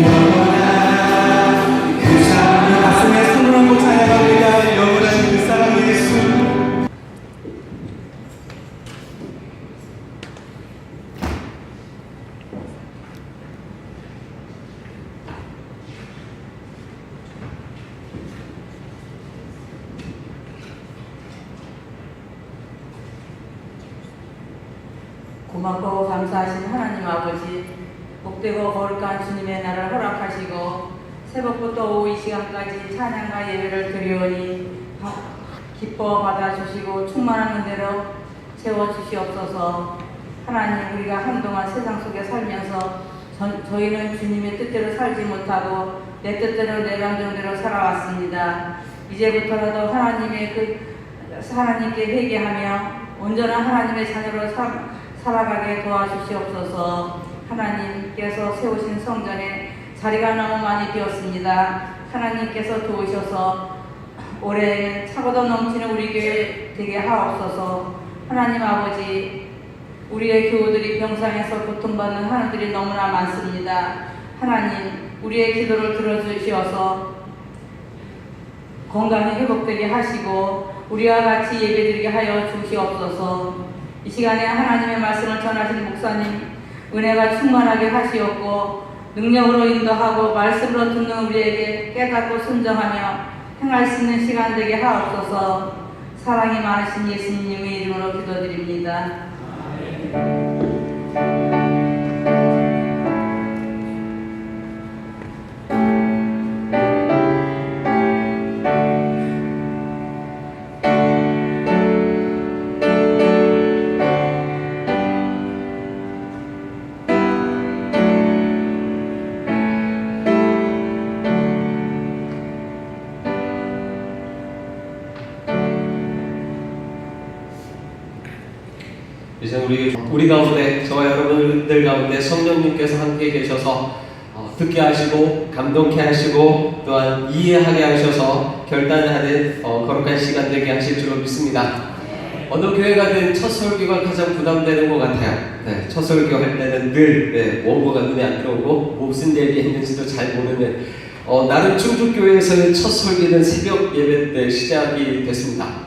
영원한 그 사랑 가슴에 손을 얹고 찬양합니다. 영원한 그 사랑 예수. 고맙고 감사하신 하나님 아버지, 복되고 거룩한 주님의 날을 허락하시고 새벽부터 오후 이 시간까지 찬양과 예배를 드리오니 기뻐 받아주시고 충만한 은혜로 채워주시옵소서. 하나님, 우리가 한동안 세상 속에 살면서 저희는 주님의 뜻대로 살지 못하고 내 뜻대로 내 감정대로 살아왔습니다. 이제부터라도 하나님께 회개하며 온전한 하나님의 자녀로 살아가게 도와주시옵소서. 하나님께서 세우신 성전에 자리가 너무 많이 비었습니다. 하나님께서 도우셔서 올해 차고도 넘치는 우리 교회 되게 하옵소서. 하나님 아버지, 우리의 교우들이 병상에서 고통받는 하나들이 너무나 많습니다. 하나님, 우리의 기도를 들어주시어서 건강이 회복되게 하시고 우리와 같이 예배드리게 하여 주시옵소서. 이 시간에 하나님의 말씀을 전하신 목사님 은혜가 충만하게 하시옵고 능력으로 인도하고 말씀으로 듣는 우리에게 깨닫고 순종하며 행할 수 있는 시간 되게 하옵소서. 사랑이 많으신 예수님의 이름으로 기도드립니다. 이제 우리 가운데, 저와 여러분들 가운데 성령님께서 함께 계셔서 듣게 하시고 감동케 하시고 또한 이해하게 하셔서 결단하는 거룩한 시간 되게 하실 줄로 믿습니다. 어느 교회 가든 첫 설교가 가장 부담되는 것 같아요. 네, 첫 설교 할 때는 늘 원고가 눈에 안 들어오고 무슨 얘기했는지도 잘 모르는 나름 충주교회에서의 첫 설교는 새벽 예배 때 시작이 됐습니다.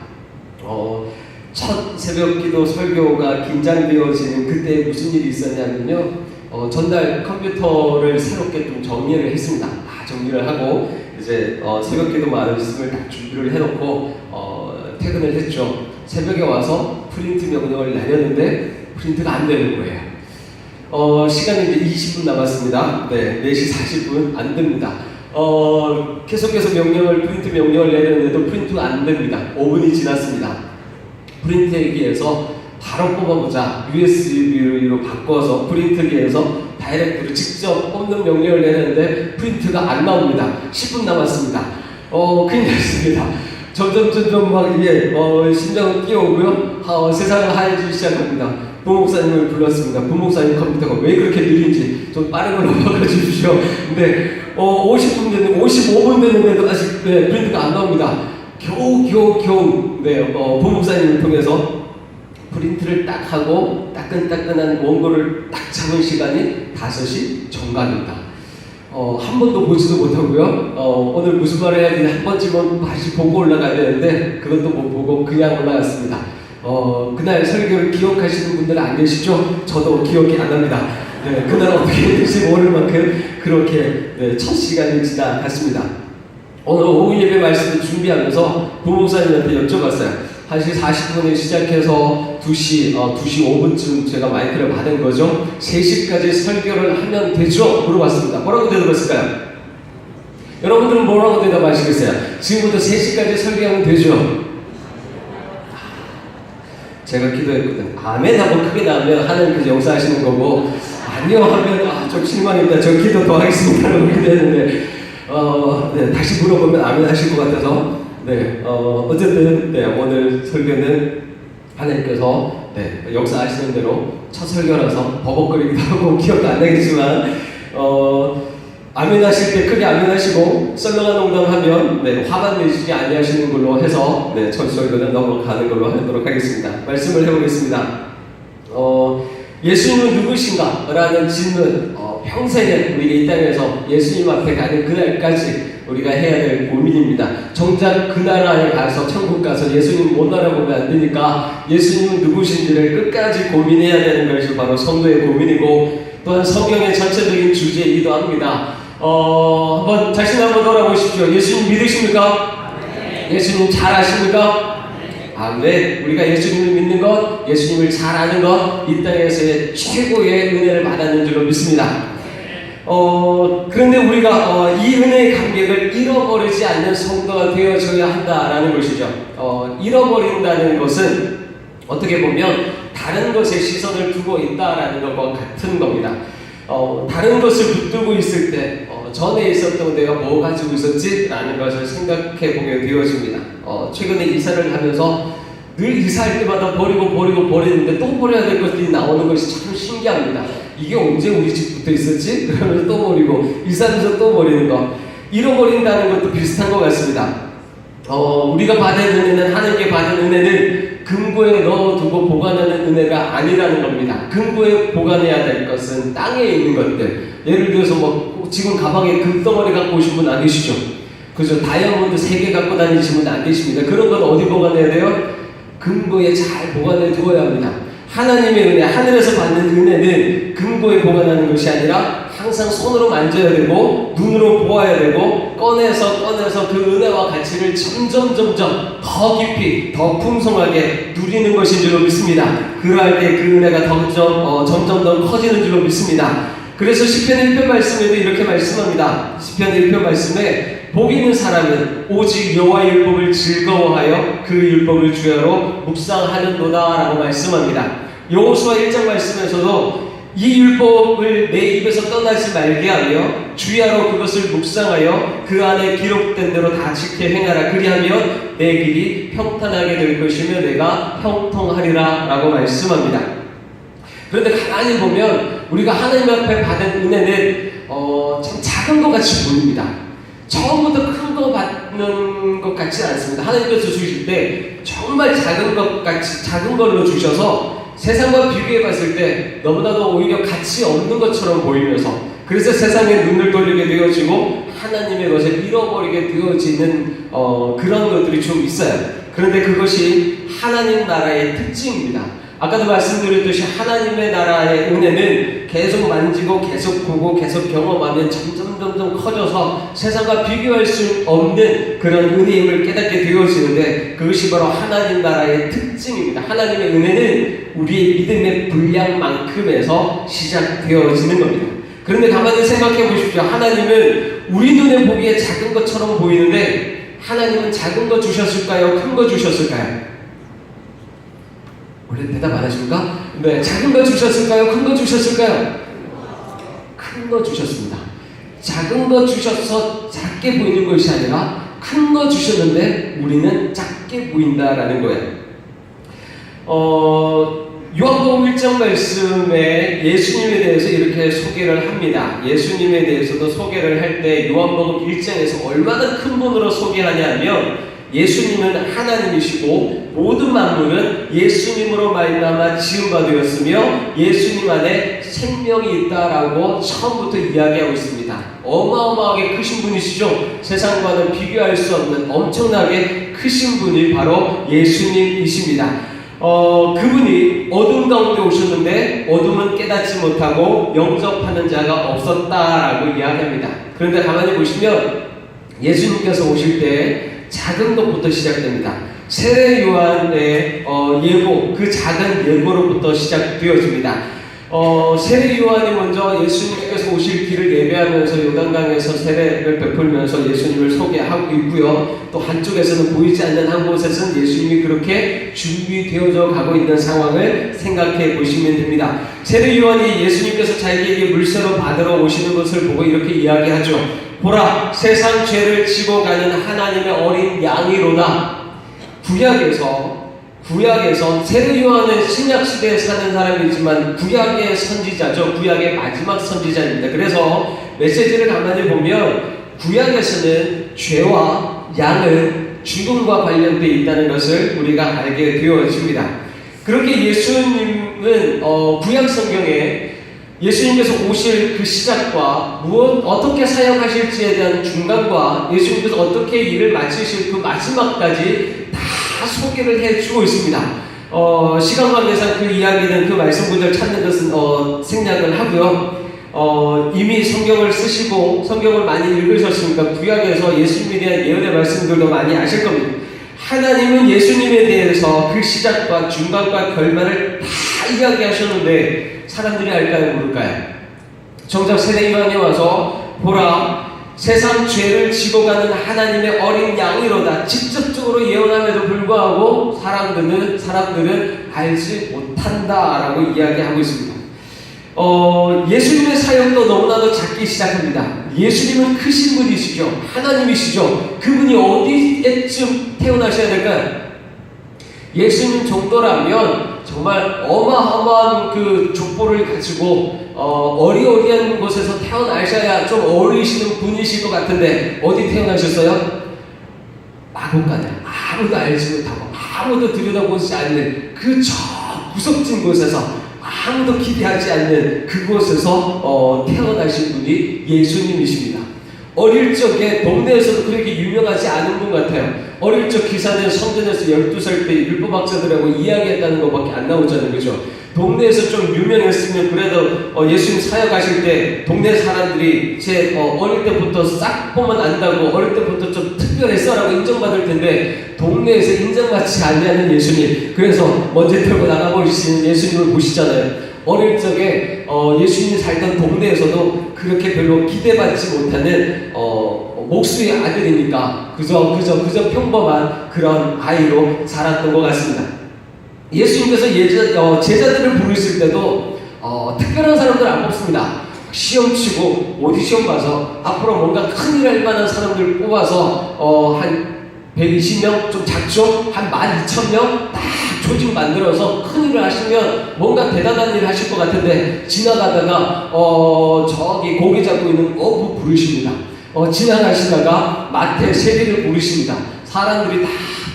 첫 새벽기도 설교가 긴장되어지는 그때 무슨 일이 있었냐면요, 전날 컴퓨터를 새롭게 좀 정리를 했습니다. 정리를 하고 이제 새벽기도 말씀을 딱 준비를 해놓고 퇴근을 했죠. 새벽에 와서 프린트 명령을 내렸는데 프린트가 안 되는 거예요. 시간이 이제 20분 남았습니다. 네, 4시 40분 안 됩니다. 계속해서 프린트 명령을 내렸는데도 프린트가 안 됩니다. 5분이 지났습니다. 프린터기에서 바로 뽑아보자, USB로 바꿔서 프린터기에서 다이렉트로 직접 뽑는 명령을 내렸는데 프린트가 안 나옵니다. 10분 남았습니다. 큰일 났습니다. 점점 막 이게 심장은 뛰어오고요. 세상은 하얘지기 시작합니다. 부목사님을 불렀습니다. 부목사님 컴퓨터가 왜 그렇게 느린지 좀 빠른 걸로 바꿔주십시오. 근데 50분 됐는데 55분 됐는데도 아직 프린트가 안 나옵니다. 겨우 부목사님을 통해서 프린트를 딱 하고 따끈따끈한 원고를 딱 잡은 시간이 5시 정각입니다. 한 번도 보지도 못하고요. 오늘 무슨 말을 해야 되나 한 번쯤은 다시 보고 올라가야 되는데 그것도 못 보고 그냥 올라갔습니다. 그날 설교를 기억하시는 분들은 안 계시죠? 저도 기억이 안 납니다. 네, 그날 어떻게 했는지 모를 만큼 그렇게 첫 시간이 지나갔습니다. 오늘 오후 예배 말씀을 준비하면서 부목사님한테 여쭤봤어요. 1시 40분에 시작해서 2시 5분쯤 제가 마이크를 받은 거죠. 3시까지 설교를 하면 되죠? 물어봤습니다. 뭐라고 대답했을까요? 여러분들은 뭐라고 대답하시겠어요? 지금부터 3시까지 설교하면 되죠? 제가 기도했거든. 아멘 하고 크게 나오면 하나님께서 역사하시는 거고, 아니요 하면 좀 실망입니다. 저 기도 더 하겠습니다 라고 기도했는데 다시 물어보면 아멘 하실 것 같아서 어쨌든 오늘 설교는 하나님께서 역사하시는 대로 첫 설교라서 버벅거리기도 하고 기억도 안 나겠지만 아멘 하실 때 크게 아멘 하시고 썰렁한 농담하면 화만 내시지 아니하시는 걸로 해서 첫 설교는 넘어가는 걸로 하도록 하겠습니다. 말씀을 해보겠습니다. 예수님은 누구신가? 라는 질문 평생을 우리가 이 땅에서 예수님 앞에 가는 그날까지 우리가 해야 될 고민입니다. 정작 그 나라에 가서 천국 가서 예수님 못 알아보면 안 되니까 예수님은 누구신지를 끝까지 고민해야 되는 것이 바로 성도의 고민이고, 또한 성경의 전체적인 주제이기도 합니다. 한번 자신 한번 돌아보십시오. 예수님 믿으십니까? 예수님 잘 아십니까? 아멘. 우리가 예수님을 믿는 것, 예수님을 잘 아는 것, 이 땅에서의 최고의 은혜를 받았는 줄로 믿습니다. 그런데 우리가 이 은혜의 감격을 잃어버리지 않는 성도가 되어져야 한다라는 것이죠. 잃어버린다는 것은 어떻게 보면 다른 것에 시선을 두고 있다라는 것과 같은 겁니다. 다른 것을 붙들고 있을 때 전에 있었던 내가 뭐 가지고 있었지? 라는 것을 생각해 보게 되어집니다. 최근에 이사를 하면서 늘 이사할 때마다 버리는데 또 버려야 될 것들이 나오는 것이 참 신기합니다. 이게 언제 우리 집 붙어 있었지? 그러면서 또 버리고, 이사하면서 또 버리는 거. 잃어버린다는 것도 비슷한 것 같습니다. 우리가 받은 은혜는, 하나님께 받은 은혜는 금고에 넣어두고 보관하는 은혜가 아니라는 겁니다. 금고에 보관해야 될 것은 땅에 있는 것들. 예를 들어서 뭐 지금 가방에 금덩어리 갖고 오신 분 안 계시죠? 그죠? 다이아몬드 3개 갖고 다니시는 분 안 계십니다. 그런 건 어디 보관해야 돼요? 금고에 잘 보관해 두어야 합니다. 하나님의 은혜, 하늘에서 받는 은혜는 금고에 보관하는 것이 아니라 항상 손으로 만져야 되고 눈으로 보아야 되고 꺼내서 그 은혜와 가치를 점점 더 깊이 더 풍성하게 누리는 것인 줄로 믿습니다. 그러할 때 그 은혜가 점점 더 커지는 줄로 믿습니다. 그래서 시편 1편 말씀에도 이렇게 말씀합니다. 시편 1편 말씀에 복 있는 사람은 오직 여호와의 율법을 즐거워하여 그 율법을 주야로 묵상하는도다 라고 말씀합니다. 여호수아 1장 말씀에서도 이 율법을 내 입에서 떠나지 말게 하며 주야로 그것을 묵상하여 그 안에 기록된 대로 다 지켜 행하라. 그리하면 내 길이 평탄하게 될 것이며 내가 형통하리라 라고 말씀합니다. 그런데 가만히 보면 우리가 하나님 앞에 받은 은혜는 참 작은 것 같이 보입니다. 처음부터 큰 거 받는 것 같지 않습니다. 하나님께서 주실 때 정말 작은 걸로 주셔서 세상과 비교해 봤을 때 너무나도 오히려 가치 없는 것처럼 보이면서, 그래서 세상에 눈을 돌리게 되어지고 하나님의 것을 잃어버리게 되어지는 그런 것들이 좀 있어요. 그런데 그것이 하나님 나라의 특징입니다. 아까도 말씀드렸듯이 하나님의 나라의 은혜는 계속 만지고 계속 보고 계속 경험하면 점점 커져서 세상과 비교할 수 없는 그런 은혜임을 깨닫게 되어지는데, 그것이 바로 하나님 나라의 특징입니다. 하나님의 은혜는 우리의 믿음의 분량만큼에서 시작되어지는 겁니다. 그런데 가만히 생각해 보십시오. 하나님은 우리 눈에 보기에 작은 것처럼 보이는데 하나님은 작은 거 주셨을까요? 큰 거 주셨을까요? 원래 대답 안 하십니까? 네, 작은 거 주셨을까요? 큰 거 주셨을까요? 큰 거 주셨습니다. 작은 거 주셔서 작게 보이는 것이 아니라 큰 거 주셨는데 우리는 작게 보인다라는 거예요. 요한복음 1장 말씀에 예수님에 대해서 이렇게 소개를 합니다. 예수님에 대해서도 소개를 할 때 요한복음 1장에서 얼마나 큰 분으로 소개하냐면, 예수님은 하나님이시고 모든 만물은 예수님으로 말미암아 지음바 되었으며 예수님 안에 생명이 있다라고 처음부터 이야기하고 있습니다. 어마어마하게 크신 분이시죠. 세상과는 비교할 수 없는 엄청나게 크신 분이 바로 예수님이십니다. 그분이 어둠 가운데 오셨는데 어둠은 깨닫지 못하고 영접하는 자가 없었다라고 이야기합니다. 그런데 가만히 보시면 예수님께서 오실 때 작은 것부터 시작됩니다. 세례 요한의 예고, 그 작은 예고로부터 시작되어집니다. 세례 요한이 먼저 예수님께서 오실 길을 예배하면서 요단강에서 세례를 베풀면서 예수님을 소개하고 있고요. 또 한쪽에서는 보이지 않는 한 곳에서는 예수님이 그렇게 준비되어져 가고 있는 상황을 생각해 보시면 됩니다. 세례 요한이 예수님께서 자기에게 물세로 받으러 오시는 것을 보고 이렇게 이야기하죠. 보라, 세상 죄를 지고 가는 하나님의 어린 양이로다. 구약에서 세례 요한은 신약 시대에 사는 사람이지만 구약의 선지자죠. 구약의 마지막 선지자입니다. 그래서 메시지를 가만히 보면 구약에서는 죄와 양은 죽음과 관련되어 있다는 것을 우리가 알게 되어집니다. 그렇게 예수님은 구약 성경에 예수님께서 오실 그 시작과 어떻게 사역하실지에 대한 중간과 예수님께서 어떻게 일을 마치실 그 마지막까지 다 소개를 해주고 있습니다. 시간 관계상 그 이야기는 그 말씀 구절 찾는 것은 생략을 하고요. 이미 성경을 쓰시고 성경을 많이 읽으셨으니까 구약에서 예수님에 대한 예언의 말씀들도 많이 아실 겁니다. 하나님은 예수님에 대해서 그 시작과 중간과 결말을 다 이야기하셨는데 사람들이 알까요, 모를까요? 정작 세례요한이 와서 보라, 세상 죄를 지고 가는 하나님의 어린 양이로다 직접적으로 예언함에도 불구하고 사람들은 알지 못한다라고 이야기하고 있습니다. 예수님의 사역도 너무나도 작게 시작합니다. 예수님은 크신 분이시죠. 하나님이시죠. 그분이 어디에쯤 태어나셔야 될까요? 예수님 정도라면 정말 어마어마한 그 족보를 가지고 어리어리한 곳에서 태어나셔야 좀 어리시는 분이실 것 같은데 어디 태어나셨어요? 마곡간에 아무도 알지 못하고 아무도 들여다보지 않는 그 저 구석진 곳에서 아무도 기대하지 않는 그곳에서 태어나신 분이 예수님이십니다. 어릴 적에 동네에서도 그렇게 유명하지 않은 분 같아요. 어릴 적 기사는 성전에서 12살 때 율법학자들하고 이야기했다는 것밖에 안 나오잖아요. 그죠? 동네에서 좀 유명했으면 그래도 예수님 사역하실 때 동네 사람들이 제 어릴 때부터 싹 보면 안다고 어릴 때부터 좀 특별했어라고 인정받을 텐데 동네에서 인정받지 않는 예수님, 그래서 먼저 들고 나가보시는 예수님을 보시잖아요. 어릴 적에 예수님이 살던 동네에서도 그렇게 별로 기대받지 못하는 목수의 아들이니까 그저 평범한 그런 아이로 자랐던 것 같습니다. 예수님께서 제자들을 부르실 때도 특별한 사람들 안 뽑습니다. 시험 치고 오디션 봐서 앞으로 뭔가 큰일 할 만한 사람들 뽑아서 한 120명 좀 작죠? 한 12,000명 딱 조직 만들어서 큰일을 하시면 뭔가 대단한 일을 하실 것 같은데 지나가다가 저기 고기 잡고 있는 어부 부르십니다. 지나가시다가 마태 세리를 부르십니다. 사람들이 다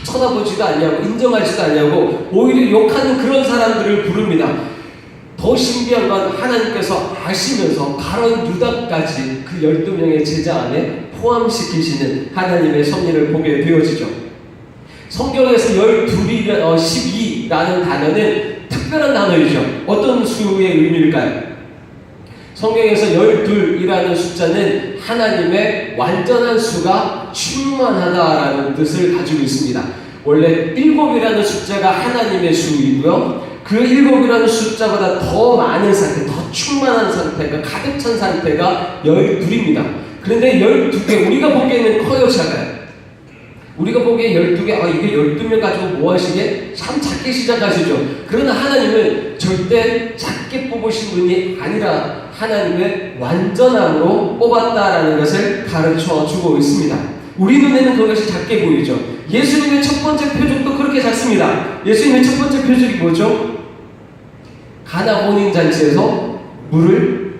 쳐다보지도 않냐고 인정하지도 않냐고 오히려 욕하는 그런 사람들을 부릅니다. 더 신기한 건 하나님께서 아시면서 가룟 유다까지 그 12명의 제자 안에 포함시키시는 하나님의 섭리를 보게 되어지죠. 성경에서 12라는 단어는 특별한 단어이죠. 어떤 수의 의미일까요? 성경에서 12이라는 숫자는 하나님의 완전한 수가 충만하다라는 뜻을 가지고 있습니다. 원래 7이라는 숫자가 하나님의 수이고요. 그 7이라는 숫자보다 더 많은 상태, 더 충만한 상태가 가득 찬 상태가 12입니다. 그런데 12개, 우리가 보기에는 커요, 작아요? 우리가 보기에 12개, 이게 12명 가지고 뭐 하시게? 참 작게 시작하시죠. 그러나 하나님은 절대 작게 뽑으신 분이 아니라 하나님의 완전함으로 뽑았다라는 것을 가르쳐 주고 있습니다. 우리 눈에는 그것이 작게 보이죠. 예수님의 첫 번째 표적도 그렇게 작습니다. 예수님의 첫 번째 표적이 뭐죠? 가나 혼인잔치에서 물을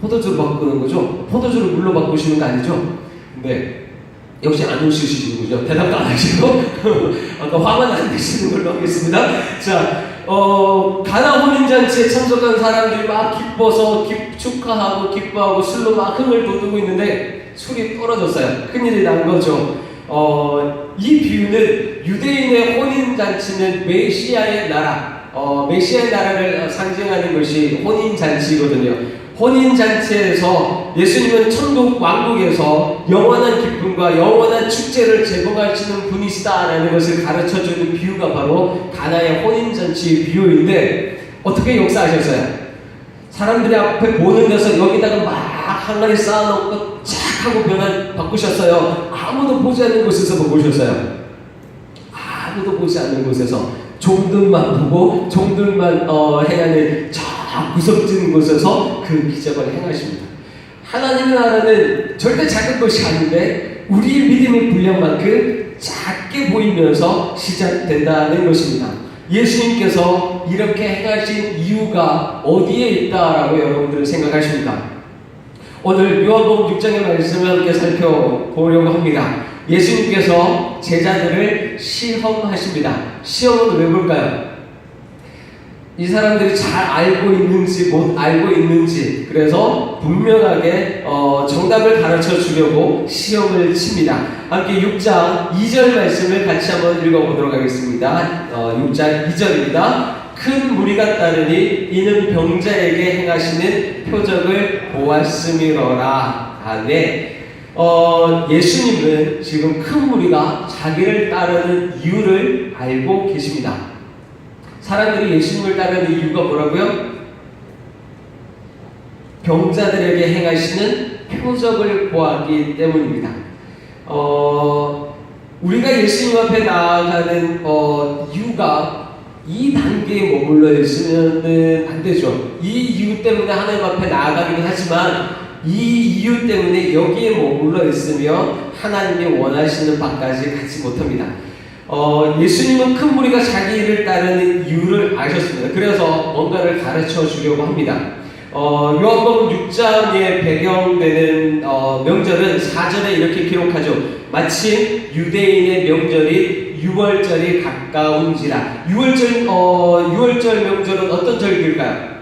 포도주로 바꾸는 거죠. 포도주를 물로 바꾸시는 거 아니죠? 네. 역시 안 웃으시는군요. 대답도 안 하시고 아까 화만 안 내시는 걸로 하겠습니다. 자, 가나 혼인잔치에 참석한 사람들이 막 기뻐서 축하하고 기뻐하고 술로 막 흥을 돋우고 있는데 술이 떨어졌어요. 큰일이 난 거죠. 이 비유는 유대인의 혼인잔치는 메시아의 나라, 메시아의 나라를 상징하는 것이 혼인잔치거든요. 혼인잔치에서 예수님은 천국 왕국에서 영원한 기쁨과 영원한 축제를 제공하시는 분이시다라는 것을 가르쳐주는 비유가 바로 가나의 혼인잔치 비유인데 어떻게 역사하셨어요? 사람들이 앞에 보는 데서 여기다가 막 항아리 쌓아놓고 착 하고 변화 바꾸셨어요. 아무도 보지 않는 곳에서 보셨어요. 아무도 보지 않는 곳에서 종들만 보고 종들만 해야 하는 구석진 곳에서 그 기적을 행하십니다. 하나님의 나라는 절대 작은 것이 아닌데 우리의 믿음의 분량만큼 작게 보이면서 시작된다는 것입니다. 예수님께서 이렇게 행하신 이유가 어디에 있다라고 여러분들은 생각하십니까? 오늘 요한복음 6장의 말씀을 함께 살펴보려고 합니다. 예수님께서 제자들을 시험하십니다. 시험은 왜 볼까요? 이 사람들이 잘 알고 있는지 못 알고 있는지 그래서 분명하게 정답을 가르쳐 주려고 시험을 칩니다. 함께 6장 2절 말씀을 같이 한번 읽어보도록 하겠습니다. 6장 2절입니다. 큰 무리가 따르니 이는 병자에게 행하시는 표적을 보았음이로라. 예수님은 지금 큰 무리가 자기를 따르는 이유를 알고 계십니다. 사람들이 예수님을 따르는 이유가 뭐라고요? 병자들에게 행하시는 표적을 보았기 때문입니다. 우리가 예수님 앞에 나아가는 이유가 이 단계에 머물러 있으면 안 되죠. 이 이유 때문에 하나님 앞에 나아가긴 하지만 이 이유 때문에 여기에 머물러 있으면 하나님이 원하시는 바까지 가지 못합니다. 예수님은 큰 무리가 자기 일을 따르는 이유를 아셨습니다. 그래서 뭔가를 가르쳐 주려고 합니다. 요한복음 6장에 배경되는 명절은 4절에 이렇게 기록하죠. 마침 유대인의 명절이 유월절이 가까운지라. 유월절 명절은 어떤 절기일까요?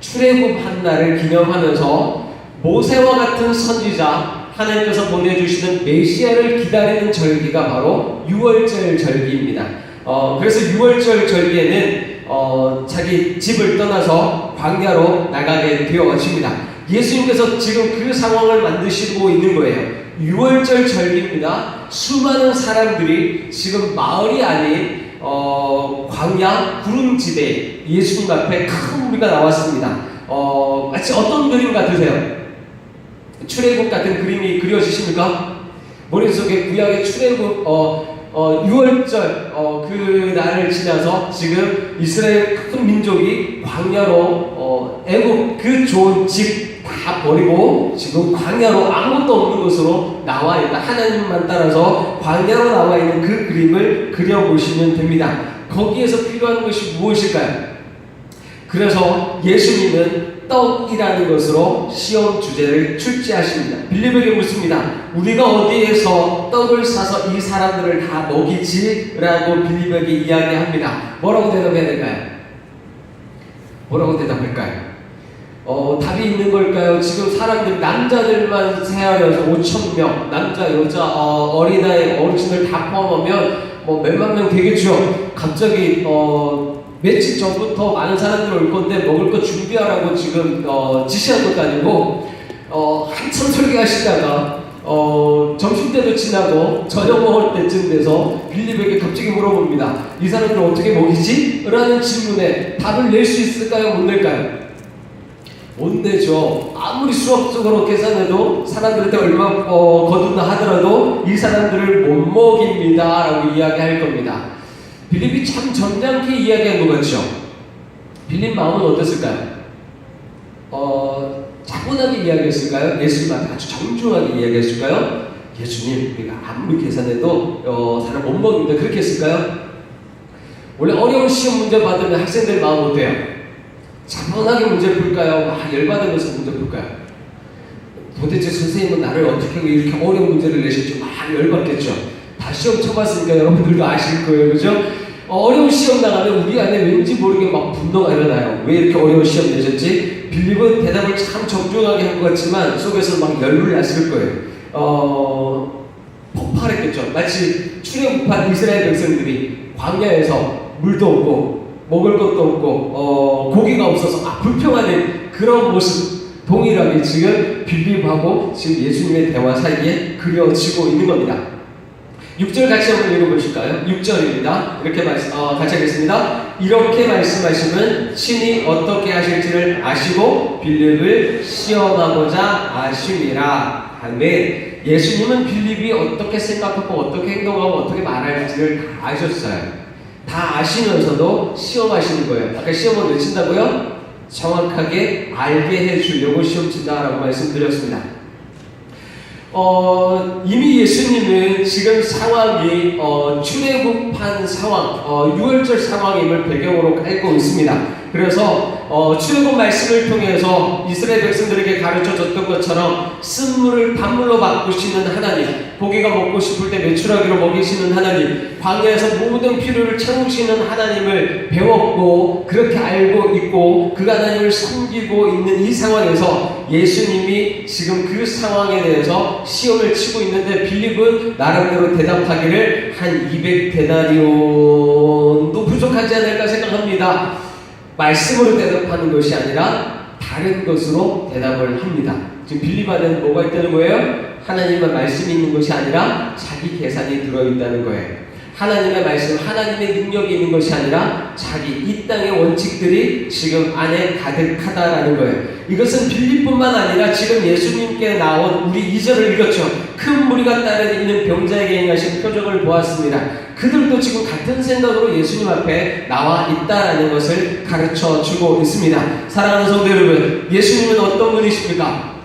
출애굽한 날을 기념하면서 모세와 같은 선지자 하나님께서 보내주시는 메시아를 기다리는 절기가 바로 유월절 절기입니다. 그래서 유월절 절기에는 자기 집을 떠나서 광야로 나가게 되어집니다. 예수님께서 지금 그 상황을 만드시고 있는 거예요. 유월절 절기입니다. 수많은 사람들이 지금 마을이 아닌 광야 구름지대 예수님 앞에 큰 무리가 나왔습니다. 마치 어떤 그림 같으세요? 출애굽 같은 그림이 그려지십니까? 머릿속에 구약의 출애굽 유월절 그 날을 지나서 지금 이스라엘 큰 민족이 광야로 애굽 그 좋은 집 다 버리고 지금 광야로 아무것도 없는 곳으로 나와 있다. 하나님만 따라서 광야로 나와 있는 그 그림을 그려보시면 됩니다. 거기에서 필요한 것이 무엇일까요? 그래서 예수님은 떡이라는 것으로 시험 주제를 출제하십니다. 빌립에게 묻습니다. 우리가 어디에서 떡을 사서 이 사람들을 다 먹이지? 라고 빌립에게 이야기합니다. 뭐라고 대답해야 될까요? 뭐라고 대답할까요? 답이 있는 걸까요? 지금 사람들 남자들만 세하여서 5,000명, 남자, 여자, 어린아이, 어르신들 다 포함하면 뭐 몇만 명 되겠죠. 갑자기 며칠 전부터 많은 사람들이 올 건데 먹을 거 준비하라고 지금 지시한 것도 아니고 한참 설교하시다가 점심때도 지나고 저녁 먹을 때쯤 돼서 빌립에게 갑자기 물어봅니다. 이 사람들 어떻게 먹이지? 라는 질문에 답을 낼 수 있을까요? 못 낼까요? 못 내죠. 아무리 수학적으로 계산해도 사람들한테 얼마 거둔다 하더라도 이 사람들을 못 먹입니다 라고 이야기할 겁니다. 빌립이 참 점잖게 이야기한 것 같죠? 빌립 마음은 어땠을까요? 차분하게 이야기했을까요? 예수님 앞에 아주 정중하게 이야기했을까요? 예수님, 우리가 아무리 계산해도 사람 못 먹입니다. 그렇게 했을까요? 원래 어려운 시험 문제 받으면 학생들 마음 어때요? 차분하게 문제 풀까요? 막 열받으면서 문제 풀까요? 도대체 선생님은 나를 어떻게 이렇게 어려운 문제를 내실지 막 열받겠죠? 다 시험 쳐봤으니까 여러분들도 아실 거예요. 그죠? 어려운 시험 나가면 우리 안에 왠지 모르게 막 분노가 일어나요. 왜 이렇게 어려운 시험 내셨지? 빌립은 대답을 참 정중하게 한 것 같지만 속에서 막 열불 났을 거예요. 폭발했겠죠. 마치 출애굽한 이스라엘 백성들이 광야에서 물도 없고 먹을 것도 없고 고기가 없어서 불평하는 그런 모습 동일하게 지금 빌립하고 지금 예수님의 대화 사이에 그려지고 있는 겁니다. 6절 같이 한번 읽어보실까요? 6절입니다. 이렇게 같이 하겠습니다. 이렇게 말씀하시면 신이 어떻게 하실지를 아시고 빌립을 시험하고자 아심이라. 아멘. 예수님은 빌립이 어떻게 생각하고 어떻게 행동하고 어떻게 말할지를 다 아셨어요. 다 아시면서도 시험하시는 거예요. 아까 시험을 왜 친다고요? 정확하게 알게 해주려고 시험 친다라고 말씀드렸습니다. 이미 예수님은 지금 상황이 출애굽한 상황, 유월절 상황임을 배경으로 깔고 있습니다. 그래서 출애굽 말씀을 통해서 이스라엘 백성들에게 가르쳐줬던 것처럼 쓴물을 단물로 바꾸시는 하나님, 고기가 먹고 싶을 때 메추라기로 먹이시는 하나님, 광야에서 모든 필요를 채우시는 하나님을 배웠고 그렇게 알고 있고 그 하나님을 섬기고 있는 이 상황에서 예수님이 지금 그 상황에 대해서 시험을 치고 있는데 빌립은 나름대로 대답하기를 한 200데나리온도 부족하지 않을까 생각합니다. 말씀으로 대답하는 것이 아니라 다른 것으로 대답을 합니다. 지금 빌립 안에는 뭐가 있다는 거예요? 하나님의 말씀이 있는 것이 아니라 자기 계산이 들어있다는 거예요. 하나님의 말씀, 하나님의 능력이 있는 것이 아니라 자기 이 땅의 원칙들이 지금 안에 가득하다라는 거예요. 이것은 빌립뿐만 아니라 지금 예수님께 나온 우리 2절을 읽었죠. 큰 무리가 따르는 병자에게 행하신 표적을 보았습니다. 그들도 지금 같은 생각으로 예수님 앞에 나와 있다라는 것을 가르쳐 주고 있습니다. 사랑하는 성도 여러분, 예수님은 어떤 분이십니까?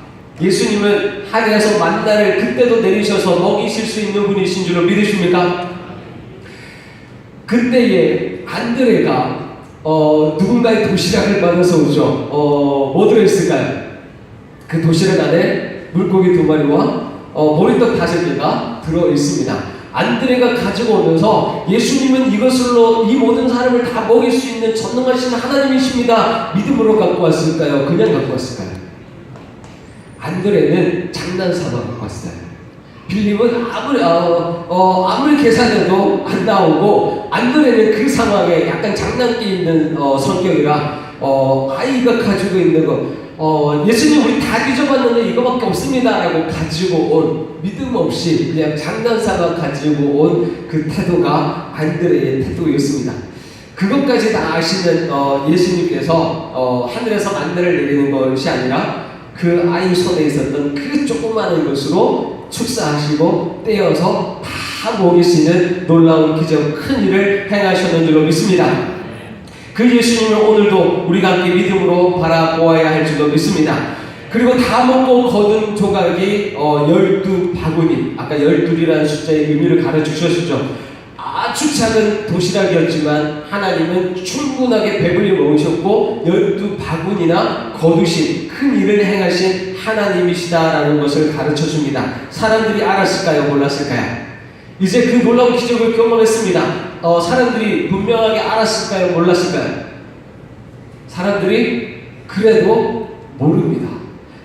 예수님은 하늘에서 만나를 그때도 내리셔서 먹이실 수 있는 분이신 줄로 믿으십니까? 그때에 안드레가 누군가의 도시락을 받아서 오죠. 뭐 들어있을까요? 그 도시락 안에 물고기 2마리와 보리떡 5개가 들어있습니다. 안드레가 가지고 오면서 예수님은 이것으로 이 모든 사람을 다 먹일 수 있는 전능하신 하나님이십니다. 믿음으로 갖고 왔을까요? 그냥 갖고 왔을까요? 안드레는 장난삼아 갖고 왔어요. 빌립은 아무리 계산해도 안 나오고 안드레는 그 상황에 약간 장난기 있는 성격이라 아이가 가지고 있는 거 예수님 우리 다 뒤져봤는데 이거밖에 없습니다 라고 가지고 온 믿음 없이 그냥 장난삼아 가지고 온 그 태도가 안드레의 태도였습니다. 그것까지 다 아시는 예수님께서 하늘에서 만나를 내리는 것이 아니라 그 아이 손에 있었던 그 조그마한 것으로 축사하시고 떼어서 다 먹이시는 놀라운 기적, 큰 일을 행하셨는 줄로 믿습니다. 그 예수님을 오늘도 우리가 함께 믿음으로 바라보아야 할 줄로 믿습니다. 그리고 다 먹고 거둔 조각이 12바구니, 아까 12이라는 숫자의 의미를 가르치셨죠. 아주 작은 도시락이었지만 하나님은 충분하게 배불리 먹으셨고 12바구니나 거두신 큰 일을 행하신 하나님이시다라는 것을 가르쳐줍니다. 사람들이 알았을까요? 몰랐을까요? 이제 그 놀라운 기적을 경험했습니다. 사람들이 분명하게 알았을까요? 몰랐을까요? 사람들이 그래도 모릅니다.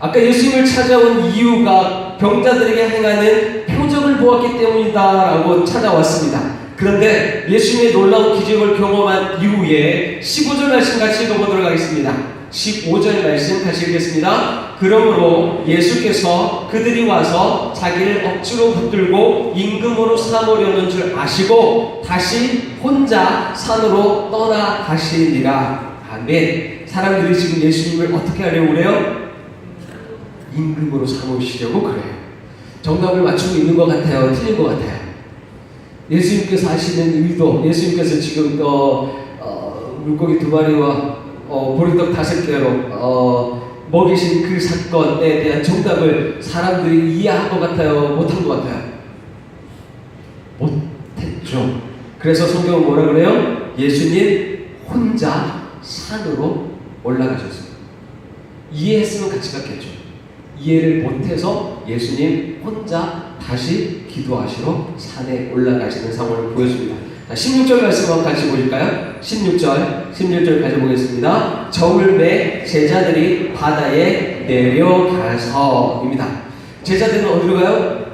아까 예수님을 찾아온 이유가 병자들에게 행하는 표적을 보았기 때문이다라고 찾아왔습니다. 그런데 예수님의 놀라운 기적을 경험한 이후에 15절 말씀 같이 읽어보도록 하겠습니다. 15절 말씀 같이 읽겠습니다. 그러므로 예수께서 그들이 와서 자기를 억지로 붙들고 임금으로 삼으려는 줄 아시고 다시 혼자 산으로 떠나가시니라. 아멘. 사람들이 지금 예수님을 어떻게 하려고 그래요? 임금으로 삼으시려고 그래요. 정답을 맞추고 있는 것 같아요? 틀린 것 같아요? 예수님께서 하시는 의도, 예수님께서 지금 물고기 2마리와 보리떡 5개로 먹이신 그 사건에 대한 정답을 사람들이 이해한 것 같아요? 못한 것 같아요? 못했죠. 그래서 성경은 뭐라 그래요? 예수님 혼자 산으로 올라가셨어요. 이해했으면 같이 갔겠죠. 이해를 못해서 예수님 혼자 다시 기도하시러 산에 올라가시는 상황을 보여줍니다. 16절 말씀 한번 같이 보실까요? 16절 같이 보겠습니다. 저울매 제자들이 바다에 내려가서입니다. 제자들은 어디로 가요?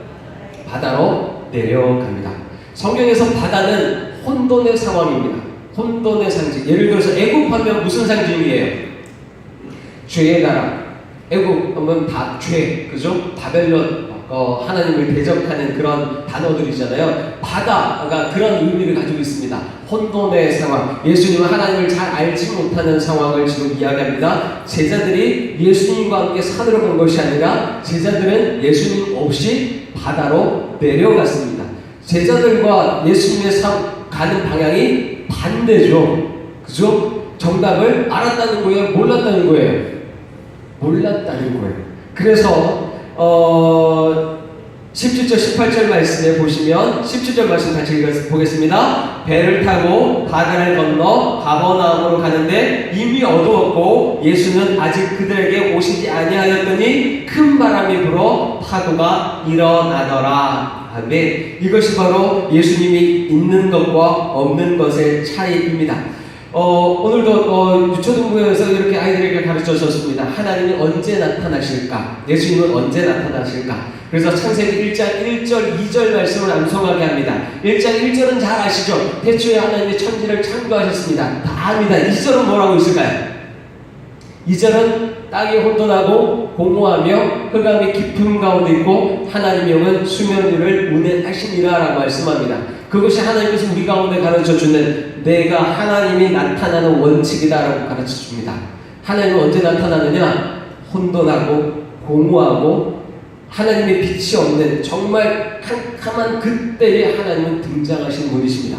바다로 내려갑니다. 성경에서 바다는 혼돈의 상황입니다. 혼돈의 상징. 예를 들어서 애굽하면 무슨 상징이에요? 죄의 나라. 애굽하면 다 죄, 그죠? 바벨론, 하나님을 대적하는 그런 단어들이잖아요. 바다가 그런 의미를 가지고 있습니다. 혼돈의 상황. 예수님은 하나님을 잘 알지 못하는 상황을 지금 이야기합니다. 제자들이 예수님과 함께 산으로 간 것이 아니라 제자들은 예수님 없이 바다로 내려갔습니다. 제자들과 예수님의 가는 방향이 반대죠. 그죠? 정답을 알았다는 거예요? 몰랐다는 거예요? 몰랐다는 거예요. 그래서 17절, 18절 말씀에 보시면 17절 말씀 같이 읽어보겠습니다. 배를 타고 바다를 건너 가버나움으로 가는데 이미 어두웠고 예수는 아직 그들에게 오시지 아니하였더니 큰 바람이 불어 파도가 일어나더라. 아멘. 이것이 바로 예수님이 있는 것과 없는 것의 차이입니다. 오늘도 유초등부에서 이렇게 아이들에게 가르쳐 줬습니다. 하나님이 언제 나타나실까? 예수님은 언제 나타나실까? 그래서 창세기 1장 1절 2절 말씀을 암송하게 합니다. 1장 1절은 잘 아시죠? 태초에 하나님이 천지를 창조하셨습니다. 다 압니다. 2절은 뭐라고 있을까요? 2절은 땅이 혼돈하고 공허하며 흑암이 깊은 가운데 있고 하나님의 영은 수면 위를 운행하시니라 라고 말씀합니다. 그것이 하나님께서 우리 가운데 가르쳐주는 내가 하나님이 나타나는 원칙이다 라고 가르쳐줍니다. 하나님은 언제 나타나느냐? 혼돈하고 공허하고 하나님의 빛이 없는 정말 캄캄한 그때에 하나님은 등장하신 분이십니다.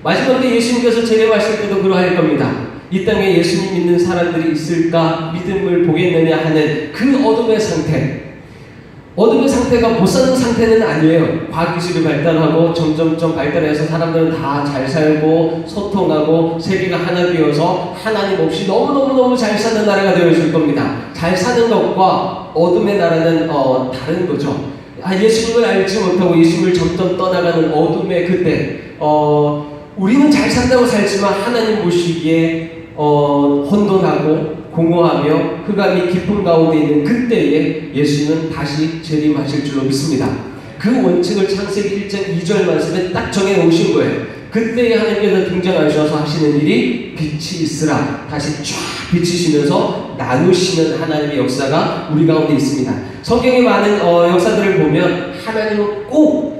마지막 때 예수님께서 재림하실 때도 그러할 겁니다. 이 땅에 예수님 믿는 사람들이 있을까? 믿음을 보겠느냐 하는 그 어둠의 상태. 어둠의 상태가 못 사는 상태는 아니에요. 과학기술이 발달하고 점점점 발달해서 사람들은 다 잘 살고 소통하고 세계가 하나 되어서 하나님 없이 너무너무 잘 사는 나라가 되어질 겁니다. 잘 사는 것과 어둠의 나라는 다른 거죠. 예수님을 알지 못하고 예수님을 점점 떠나가는 어둠의 그때 우리는 잘 산다고 살지만 하나님 보시기에 혼돈하고 공허하며 흑암이 깊은 가운데 있는 그때에 예수님은 다시 재림하실 줄로 믿습니다. 그 원칙을 창세기 1장 2절 말씀에 딱 정해 오신 거예요. 그때에 하나님께서 등장하셔서 하시는 일이 빛이 있으라 다시 쫙 비치시면서 나누시는 하나님의 역사가 우리 가운데 있습니다. 성경의 많은 역사들을 보면 하나님은 꼭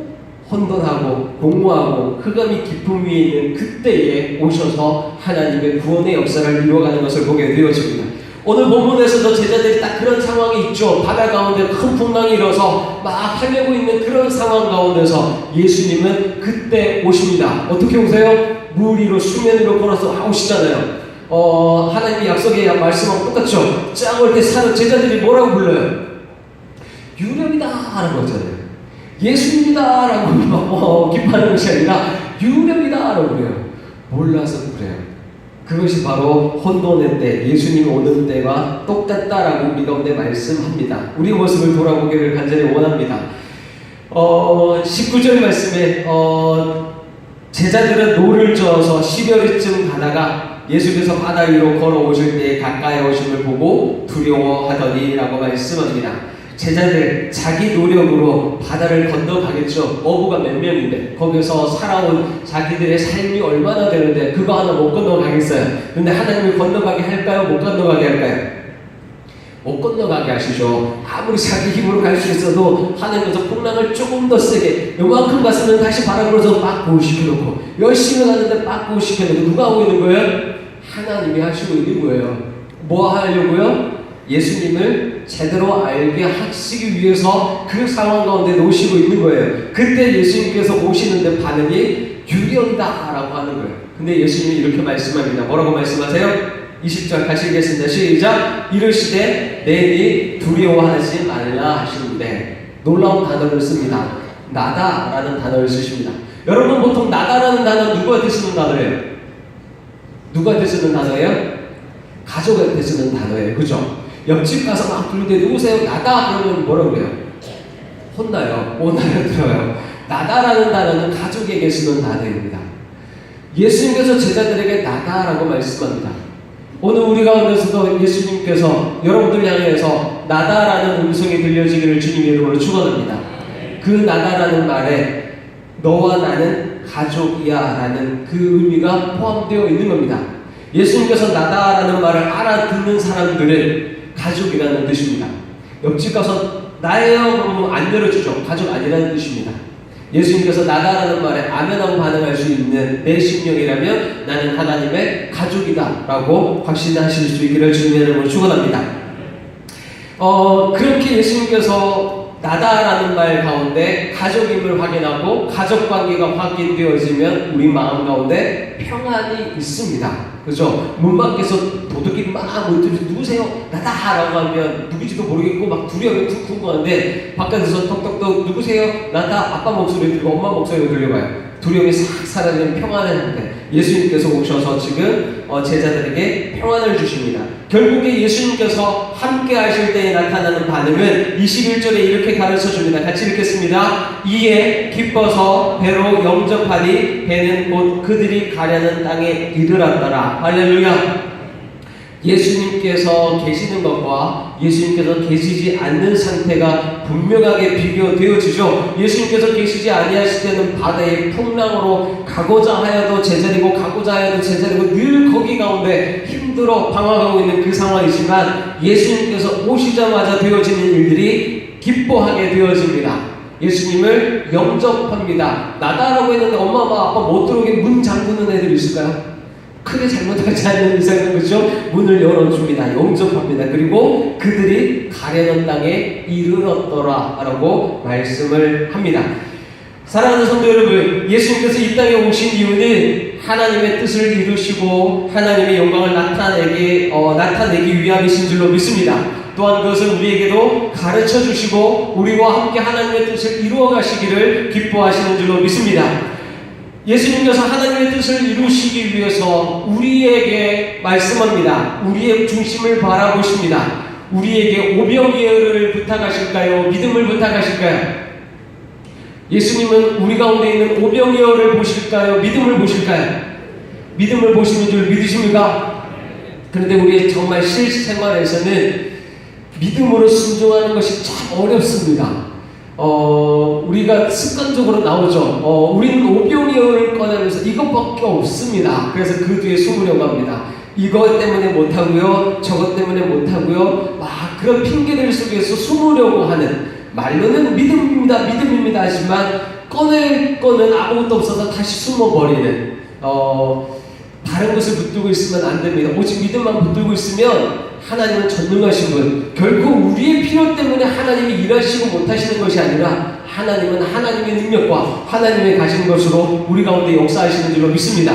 혼돈하고 공허하고 흑암이 깊은 위에 있는 그때에 오셔서 하나님의 구원의 역사를 이루어가는 것을 보게 되어집니다. 오늘 본문에서도 제자들이 딱 그런 상황이 있죠. 바다 가운데 큰 풍랑이 일어서 막 헤매고 있는 그런 상황 가운데서 예수님은 그때 오십니다. 어떻게 오세요? 물 위로 수면 위로 걸어서 오시잖아요. 하나님의 약속의 말씀하고 똑같죠. 쫙 올 때 사는 제자들이 뭐라고 불러요? 유령이다 라는 거잖아요. 예수님이다 라고 막 기뻐하는 것이 아니라 유령이다 라고 그래요. 몰라서 그래요. 그것이 바로 혼돈의 때, 예수님이 오는 때와 똑같다라고 우리 가운데 말씀합니다. 우리의 모습을 돌아보기를 간절히 원합니다. 19절 말씀에 제자들은 노를 저어서 10여리쯤 가다가 예수께서 바다 위로 걸어오실 때 가까이 오심을 보고 두려워하더니 라고 말씀합니다. 제자들 자기 노력으로 바다를 건너가겠죠. 어부가 몇 명인데 거기서 살아온 자기들의 삶이 얼마나 되는데 그거 하나 못 건너가겠어요. 근데 하나님이 건너가게 할까요? 못 건너가게 할까요? 못 건너가게 하시죠. 아무리 자기 힘으로 갈 수 있어도 하나님께서 풍랑을 조금 더 세게 요만큼 갔으면 다시 바람 불어서 빠꾸 시켜놓고 열심히 가는데 빠꾸 시켜놓고 누가 하고 있는 거예요? 하나님이 하시고 있는 거예요. 뭐 하려고요? 예수님을 제대로 알게 하시기 위해서 그 상황 가운데 놓으시고 있는 거예요. 그때 예수님께서 오시는데 반응이 유령이다 라고 하는 거예요. 근데 예수님이 이렇게 말씀합니다. 뭐라고 말씀하세요? 20절 같이 읽겠습니다. 시작! 이르시되 내니 두려워하지 말라 하시는데 놀라운 단어를 씁니다. 나다 라는 단어를 쓰십니다. 여러분 보통 나다라는 단어 누구한테 쓰는 단어예요? 누구한테 쓰는 단어예요? 가족한테 쓰는 단어예요. 그죠? 옆집 가서 막 부르는데 누구세요? 나다 그러면 뭐라고 그래요? 혼나요. 오나요 들어요. 나다라는 단어는 가족에게 쓰는 단어입니다. 예수님께서 제자들에게 나다라고 말씀합니다. 오늘 우리 가운데서도 예수님께서 여러분들 향해서 나다라는 음성이 들려지기를 주님의 이름으로 축원합니다. 그 나다라는 말에 너와 나는 가족이야 라는 그 의미가 포함되어 있는 겁니다. 예수님께서 나다라는 말을 알아듣는 사람들은 가족이라는 뜻입니다. 옆집 가서 나예요 그러면 안 열어주죠. 가족 아니라는 뜻입니다. 예수님께서 나다라는 말에 아멘하고 반응할 수 있는 내 심령이라면 나는 하나님의 가족이다 라고 확신하실 수 있기를 주님의 이름으로 축원합니다. 그렇게 예수님께서 나다라는 말 가운데 가족임을 확인하고 가족관계가 확인되어지면 우리 마음 가운데 평안이 있습니다. 그죠? 문 밖에서 도둑이 막 모이면서 누구세요? 나다! 라고 하면 누구지도 모르겠고 막 두려움이 쿵쿵 하는데 바깥에서 톡톡톡 누구세요? 나다! 아빠 목소리 들리고 엄마 목소리가 들려봐요. 두려움이 싹 사라지는 평안의 상태. 예수님께서 오셔서 지금 제자들에게 평안을 주십니다. 결국에 예수님께서 함께 하실 때에 나타나는 반응은 21절에 이렇게 가르쳐 줍니다. 같이 읽겠습니다. 이에 기뻐서 배로 영접하니 배는 곧 그들이 가려는 땅에 이르렀더라. 할렐루야. 예수님께서 계시는 것과 예수님께서 계시지 않는 상태가 분명하게 비교되어지죠. 예수님께서 계시지 아니하실 때는 바다의 풍랑으로 가고자 하여도 제자리고 가고자 하여도 제자리고 늘 거기 가운데 힘들어 방황하고 있는 그 상황이지만 예수님께서 오시자마자 되어지는 일들이 기뻐하게 되어집니다. 예수님을 영접합니다. 나다라고 했는데 엄마 아빠 못 들어오게 문 잠그는 애들 있을까요? 크게 잘못하지 않는 이상은 그죠? 문을 열어줍니다. 영접합니다. 그리고 그들이 가려는 땅에 이르렀더라 라고 말씀을 합니다. 사랑하는 성도 여러분, 예수님께서 이 땅에 오신 이유는 하나님의 뜻을 이루시고 하나님의 영광을 나타내기 위함이신 줄로 믿습니다. 또한 그것은 우리에게도 가르쳐 주시고 우리와 함께 하나님의 뜻을 이루어 가시기를 기뻐하시는 줄로 믿습니다. 예수님께서 하나님의 뜻을 이루시기 위해서 우리에게 말씀합니다. 우리의 중심을 바라보십니다. 우리에게 오병이어를 부탁하실까요? 믿음을 부탁하실까요? 예수님은 우리 가운데 있는 오병이어를 보실까요? 믿음을 보실까요? 믿음을 보시는 줄 믿으십니까? 그런데 우리의 정말 실생활에서는 믿음으로 순종하는 것이 참 어렵습니다. 우리가 습관적으로 나오죠. 우리는 오병이어를 꺼내면서 이것밖에 없습니다. 그래서 그 뒤에 숨으려고 합니다. 이것 때문에 못하고요, 저것 때문에 못하고요, 막 그런 핑계들 속에서 숨으려고 하는, 말로는 믿음입니다 하지만 꺼낼 거는 아무것도 없어서 다시 숨어버리는, 다른 것을 붙들고 있으면 안 됩니다. 오직 믿음만 붙들고 있으면 하나님은 전능하신 분, 결코 우리의 필요 때문에 하나님이 일하시고 못하시는 것이 아니라 하나님은 하나님의 능력과 하나님의 가진 것으로 우리 가운데 역사하시는 줄로 믿습니다.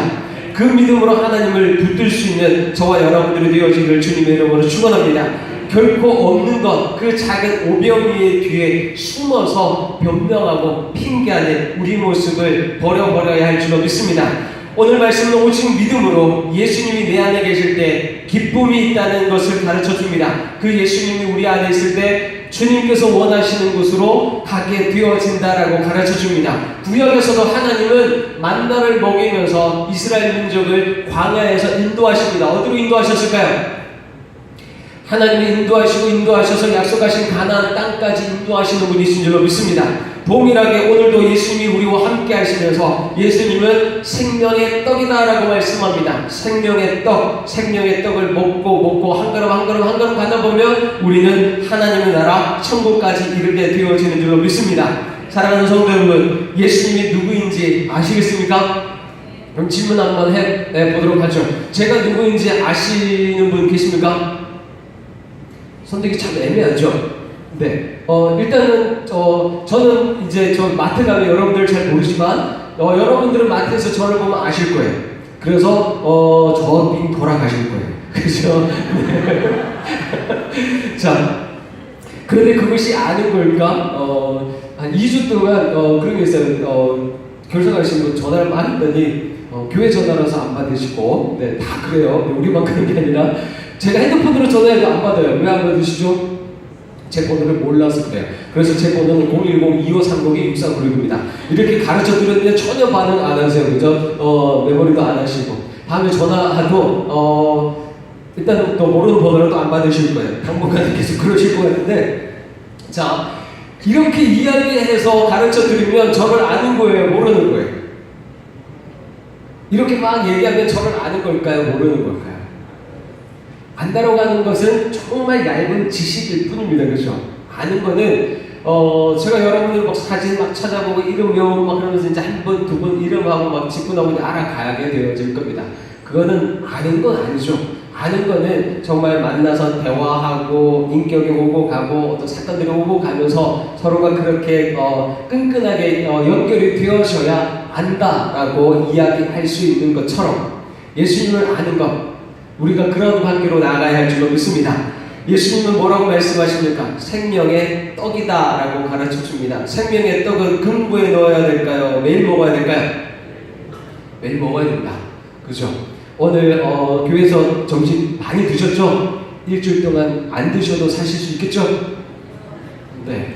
그 믿음으로 하나님을 붙들 수 있는 저와 여러분들이 되어지기를 주님의 이름으로 축원합니다. 결코 없는 것, 그 작은 오병이의 뒤에 숨어서 변명하고 핑계하는 우리 모습을 버려야 할 줄로 믿습니다. 오늘 말씀은 오직 믿음으로 예수님이 내 안에 계실 때 기쁨이 있다는 것을 가르쳐 줍니다. 그 예수님이 우리 안에 있을 때 주님께서 원하시는 곳으로 가게 되어진다라고 가르쳐 줍니다. 구약에서도 하나님은 만나를 먹이면서 이스라엘 민족을 광야에서 인도하십니다. 어디로 인도하셨을까요? 하나님이 인도하셔서 약속하신 가나안 땅까지 인도하시는 분이신 줄로 믿습니다. 동일하게 오늘도 예수님이 우리와 함께 하시면서 예수님은 생명의 떡이다라고 말씀합니다. 생명의 떡을 먹고 한 걸음 가다 보면 우리는 하나님의 나라 천국까지 이르게 되어지는 줄로 믿습니다. 사랑하는 성도 여러분, 예수님이 누구인지 아시겠습니까? 그럼 질문 한번 해보도록 하죠. 제가 누구인지 아시는 분 계십니까? 선택이 참 애매하죠. 네. 일단은 저는 이제 저 마트 가면 여러분들 잘 모르지만 여러분들은 마트에서 저를 보면 아실 거예요. 그래서 저 빙 돌아가실 거예요. 그죠? 네. 자, 그런데 그것이 아는 걸까? 한 2주 동안 그런 게 있어요. 결석하신 분 전화를 많이 했더니 교회 전화라서 안 받으시고, 네, 다 그래요. 우리만 그런 게 아니라 제가 핸드폰으로 전화해도 안 받아요. 왜 안 받으시죠? 제 번호를 몰라서 그래요. 그래서 제 번호는 010-2530-6396입니다. 이렇게 가르쳐 드렸는데 전혀 반응 안 하세요. 그죠? 메모리도 안 하시고. 다음에 전화하도, 일단 또 모르는 번호라도 안 받으실 거예요. 당분간 계속 그러실 것 같은데. 자, 이렇게 이야기해서 가르쳐 드리면 저를 아는 거예요? 모르는 거예요? 이렇게 막 얘기하면 저를 아는 걸까요? 모르는 걸까요? 안다라고 하는 것은 정말 얇은 지식일 뿐입니다. 그렇죠? 아는 거는 제가 여러분들 막 사진 막 찾아보고 이름 외우고 막 그러면서 이제 한 번, 두 번 이름하고 막 짚고 나오고 알아가게 되어질 겁니다. 그거는 아는 건 아니죠. 아는 거는 정말 만나서 대화하고 인격이 오고 가고 어떤 사건들이 오고 가면서 서로가 그렇게 끈끈하게 연결이 되어져야 안다라고 이야기할 수 있는 것처럼 예수님을 아는 것, 우리가 그런 관계로 나아가야 할 줄로 믿습니다. 예수님은 뭐라고 말씀하십니까? 생명의 떡이다 라고 가르쳐 줍니다. 생명의 떡은 금고에 넣어야 될까요? 매일 먹어야 될까요? 매일 먹어야 된다. 그죠? 오늘 교회에서 점심 많이 드셨죠? 일주일 동안 안 드셔도 사실 수 있겠죠? 네.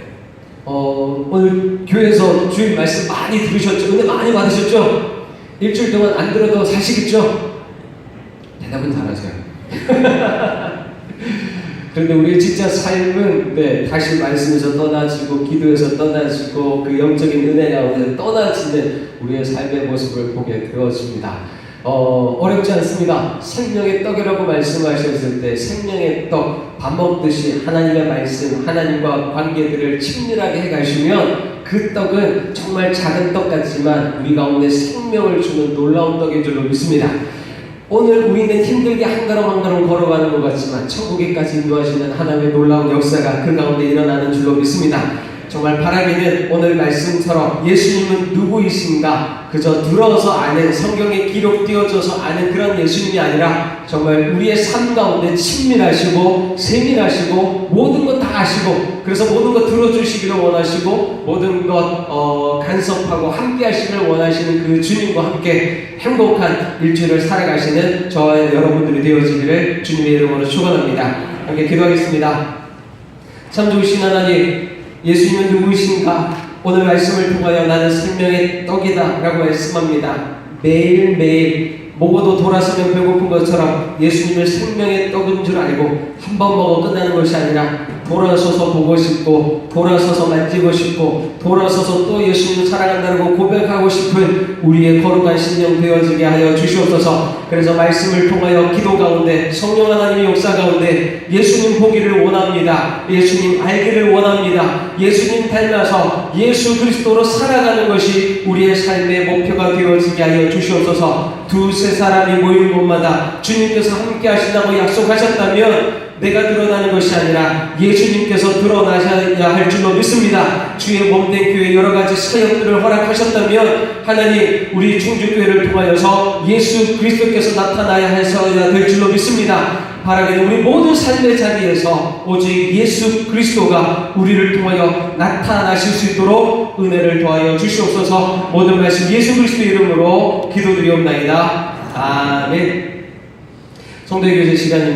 오늘 교회에서 주일 말씀 많이 들으셨죠? 은혜 많이 받으셨죠? 일주일 동안 안 들어도 사시겠죠? 대답은 잘하세요. 그런데 우리의 진짜 삶은 다시 말씀에서 떠나지고 기도에서 떠나지고 그 영적인 은혜 가운데 떠나지는 우리의 삶의 모습을 보게 되었습니다. 어렵지 않습니다. 생명의 떡이라고 말씀하셨을 때 생명의 떡, 밥 먹듯이 하나님의 말씀, 하나님과 관계들을 친밀하게 해가시면 그 떡은 정말 작은 떡 같지만 우리 가운데 생명을 주는 놀라운 떡인 줄로 믿습니다. 오늘 우리는 힘들게 한 걸음 한 걸음 걸어가는 것 같지만 천국에까지 인도하시는 하나님의 놀라운 역사가 그 가운데 일어나는 줄로 믿습니다. 정말 바라기는 오늘 말씀처럼 예수님은 누구이신가 그저 들어서 아는, 성경에 기록되어져서 아는 그런 예수님이 아니라 정말 우리의 삶 가운데 친밀하시고 세밀하시고 모든 것 다 아시고 그래서 모든 것 들어주시기를 원하시고 모든 것 간섭하고 함께 하시기를 원하시는 그 주님과 함께 행복한 일주일을 살아가시는 저와 여러분들이 되어지기를 주님의 이름으로 축원합니다. 함께 기도하겠습니다. 참 좋으신 하나님, 예수님은 누구이신가? 오늘 말씀을 통하여 나는 생명의 떡이다 라고 말씀합니다. 매일매일 먹어도 돌아서면 배고픈 것처럼 예수님을 생명의 떡인 줄 알고 한 번 먹어 끝나는 것이 아니라 돌아서서 보고 싶고 돌아서서 만지고 싶고 돌아서서 또 예수님을 사랑한다고 고백하고 싶은 우리의 거룩한 심령 되어지게 하여 주시옵소서. 그래서 말씀을 통하여 기도 가운데 성령 하나님의 역사 가운데 예수님 보기를 원합니다. 예수님 알기를 원합니다. 예수님 닮아서 예수 그리스도로 살아가는 것이 우리의 삶의 목표가 되어지게 하여 주시옵소서. 두세 사람이 모이는 곳마다 주님께서 함께 하신다고 약속하셨다면 내가 드러나는 것이 아니라 예수님께서 드러나셔야 할 줄로 믿습니다. 주의 몸된 교회 여러 가지 사역들을 허락하셨다면 하나님 우리 충주교회를 통하여서 예수 그리스도께서 나타나야 해서야 될 줄로 믿습니다. 바라기는 우리 모든 삶의 자리에서 오직 예수 그리스도가 우리를 통하여 나타나실 수 있도록 은혜를 더하여 주시옵소서. 모든 말씀 예수 그리스도 이름으로 기도드리옵나이다. 아멘. 성도의 교제 시간입니다.